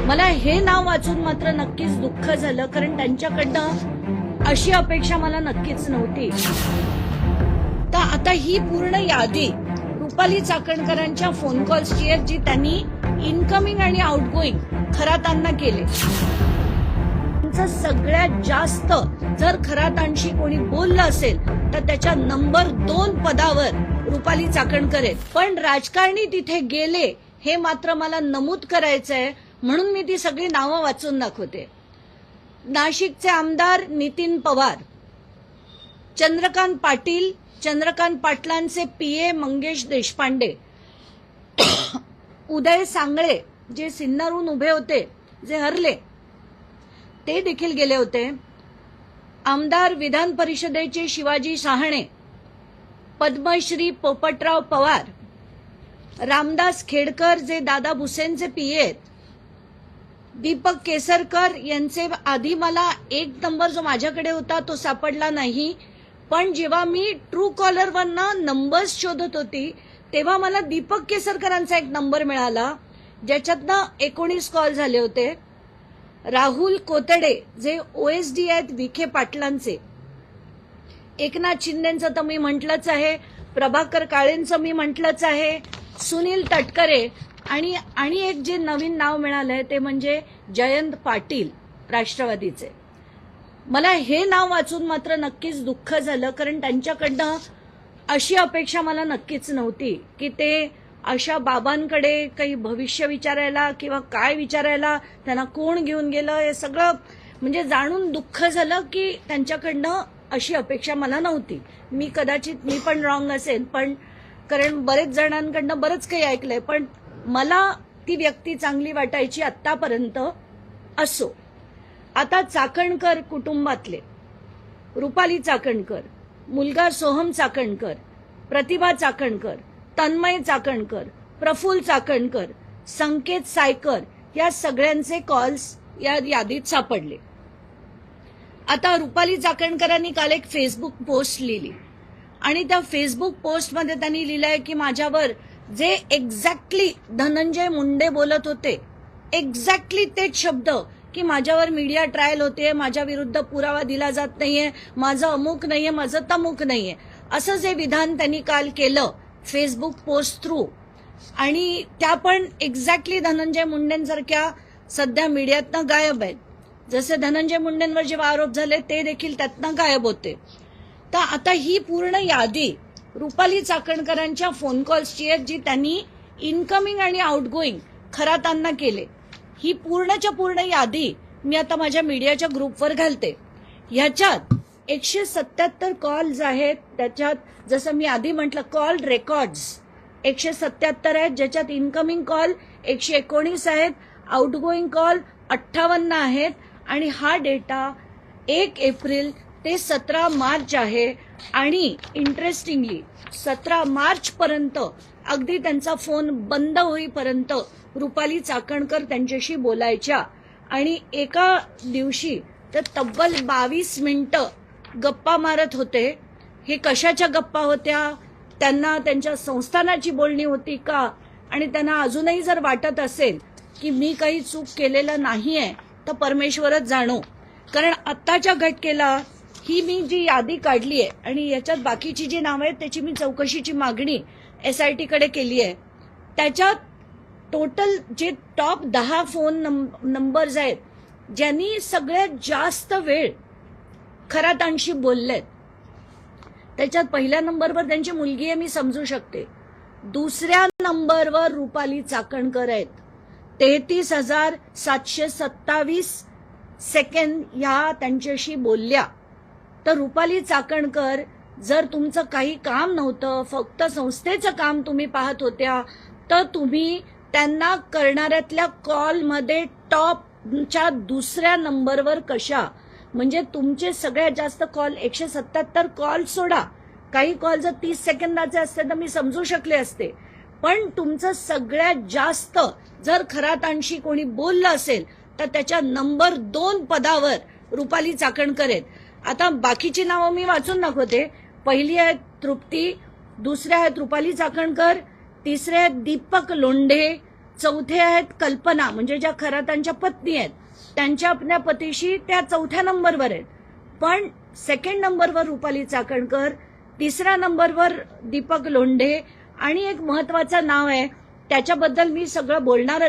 मला हे नाव वाचून मात्र नक्कीच दुःख झालं, कारण त्यांच्याकडनं अशी अपेक्षा मला नक्कीच नव्हती. तर आता ही पूर्ण यादी रुपाली चाकणकरांच्या फोन कॉल्सची आहे, जी त्यांनी इनकमिंग आणि आउटगोईंग खरातांना केले. त्यांचं सगळ्यात जास्त जर खरातांशी कोणी बोललं असेल तर त्याच्या नंबर 2 पदावर रुपाली चाकणकर आहेत. पण राजकारणी तिथे गेले हे मात्र मला नमूद करायचंय, म्हणून मी ती सगळी नावं वाचून दाखवते. नाशिकचे आमदार नितीन पवार, चंद्रकांत पाटील, चंद्रकांत पाटलांचे पीए मंगेश देशपांडे, उदय सांगळे जे सिन्नरहून उभे होते, जे हरले, ते देखील गेले होते. आमदार विधान परिषदेचे शिवाजी शहाणे, पद्मश्री पोपटराव पवार, रामदास खेडकर जे दादा भुसेंचे पीए आहेत, दीपक केसरकर यांचे आधी मला एक नंबर जो माझ्याकडे होता तो सापडला नाही, पण जेव्हा मी ट्रू कॉलरवरनं नंबर्स शोधत होती तेव्हा मला दीपक केसरकरांचा एक नंबर मिळाला, ज्याच्यातनं 19 कॉल झाले होते. राहुल कोतडे जे ओएसडी आहेत विखे पाटलांचे, एकनाथ शिंदेचं तर मी म्हटलंच आहे, प्रभाकर काळेंचं मी म्हटलंच आहे, सुनील तटकरे आणि एक जे नवीन नाव मिळालंय ते म्हणजे जयंत पाटील राष्ट्रवादीचे. मला हे नाव वाचून मात्र नक्कीच दुःख झालं, कारण त्यांच्याकडनं अशी अपेक्षा मला नक्कीच नव्हती की ते अशा बाबांकडे काही भविष्य विचारायला किंवा काय विचारायला, त्यांना कोण घेऊन गेलं, हे सगळं म्हणजे जाणून दुःख झालं की त्यांच्याकडनं अशी अपेक्षा मला नव्हती. कदाचित मी पण रॉंग असेल, पण कारण बरेच जणांकडनं बरंच काही ऐकलंय, पण मला ती व्यक्ती चांगली वाटायची आत्तापर्यंत. असो, आता चाकणकर कुटुंबातले रुपाली चाकणकर, मुलगा सोहम चाकणकर, प्रतिभा चाकणकर, तन्मय चाकणकर, प्रफुल्ल चाकणकर, संकेत सायकर या सगळ्यांचे कॉल्स या यादीत सापडले. आता रुपाली चाकणकरांनी काल एक फेसबुक पोस्ट लिहिली आणि त्या फेसबुक पोस्टमध्ये त्यांनी लिहिलंय की माझ्यावर जे एक्झॅक्टली धनंजय मुंडे बोलत होते, एक्झॅक्टली तेच शब्द की माझ्यावर मीडिया ट्रायल होते, माझ्या विरुद्ध पुरावा दिला जात नाहीये, माझं अमुक नाहीये, माझं तमुक नाहीये, असं जे विधान त्यांनी काल केलं फेसबुक पोस्ट थ्रू, आणि त्या पण एक्झॅक्टली धनंजय मुंडेंसारख्या सध्या मीडियातनं गायब आहेत. जसे धनंजय मुंडेंवर जेव्हा आरोप झाले ते देखील त्यातनं गायब होते. तर आता ही पूर्ण यादी रुपाली चाकणकरांच्या फोन कॉल्सची आहे, जी त्यांनी इनकमिंग आणि आउटगोईंग खरातांना केले. ही पूर्णच्या पूर्ण यादी मी आता माझ्या मीडियाच्या ग्रुपवर घालते. ह्याच्यात 177 कॉल्स आहेत, त्याच्यात जसं मी आधी म्हटलं कॉल रेकॉर्ड्स 177 आहेत, ज्याच्यात इनकमिंग कॉल 119 आहेत, आउटगोईंग कॉल 58 आहेत, आणि हा डेटा 1 एप्रिल ते 17 मार्च आहे. आणि इंटरेस्टिंगली 17 मार्च पर्यंत अगदी त्यांचा फोन बंद होईपर्यंत रुपाली चाकणकर त्यांच्याशी बोलायच्या, आणि एका दिवशी तर तब्बल 22 मिनिटं गप्पा मारत होते. हे कशाच्या गप्पा होत्या, त्यांना त्यांच्या संस्थानाची बोलणी होती का, आणि त्यांना अजूनही जर वाटत असेल की मी काही चूक केलेलं नाहीये तर परमेश्वरच जाणो. कारण आत्ताच्या घटकेला ही मी जी यादी काढली आहे आणि याच्यात बाकीची जी नावं आहेत त्याची मी चौकशीची मागणी SIT कडे केली आहे. त्याच्यात टोटल जे टॉप 10 फोन नंबर्स आहेत ज्यांनी सगळ्यात जास्त वेळ खरातांशी बोललेत, त्याच्यात पहिल्या नंबरवर त्यांची मुलगी आहे, मी समजू शकते. दुसऱ्या नंबरवर रुपाली चाकणकर आहेत, 33,727 सेकंद ह्या त्यांच्याशी बोलल्या. तर रुपाली चाकणकर, जर तुमचं काही काम नव्हतं, फक्त संस्थेचं काम तुम्ही पाहत होत्या, तर तुम्ही त्यांना करणाऱ्यातल्या कॉलमध्ये टॉपच्या दुसऱ्या नंबरवर कशा, म्हणजे तुमचे सगळ्यात जास्त कॉल 177 कॉल सोडा, काही कॉल जर 30 सेकंदाचे असते तर मी समजू शकले असते, पण तुमचं सगळ्यात जास्त जर खरातांशी कोणी बोललं असेल तर त्याच्या नंबर 2 पदावर रुपाली चाकणकर आहेत. आता बाकीची नावं मी वाचून दाखवते. पहिली आहे तृप्ती, दुसऱ्या आहेत रुपाली चाकणकर, तिसरे आहेत दीपक लोंढे, चौथे आहेत कल्पना, म्हणजे ज्या खरातांच्या पत्नी आहेत, त्यांच्या आपल्या पतीशी त्या 4थ्या नंबरवर आहेत. पण 2nd नंबरवर रुपाली चाकणकर, 3ऱ्या नंबरवर दीपक लोंढे आणि एक महत्वाचं नाव आहे, त्याच्याबद्दल मी सगळं बोलणार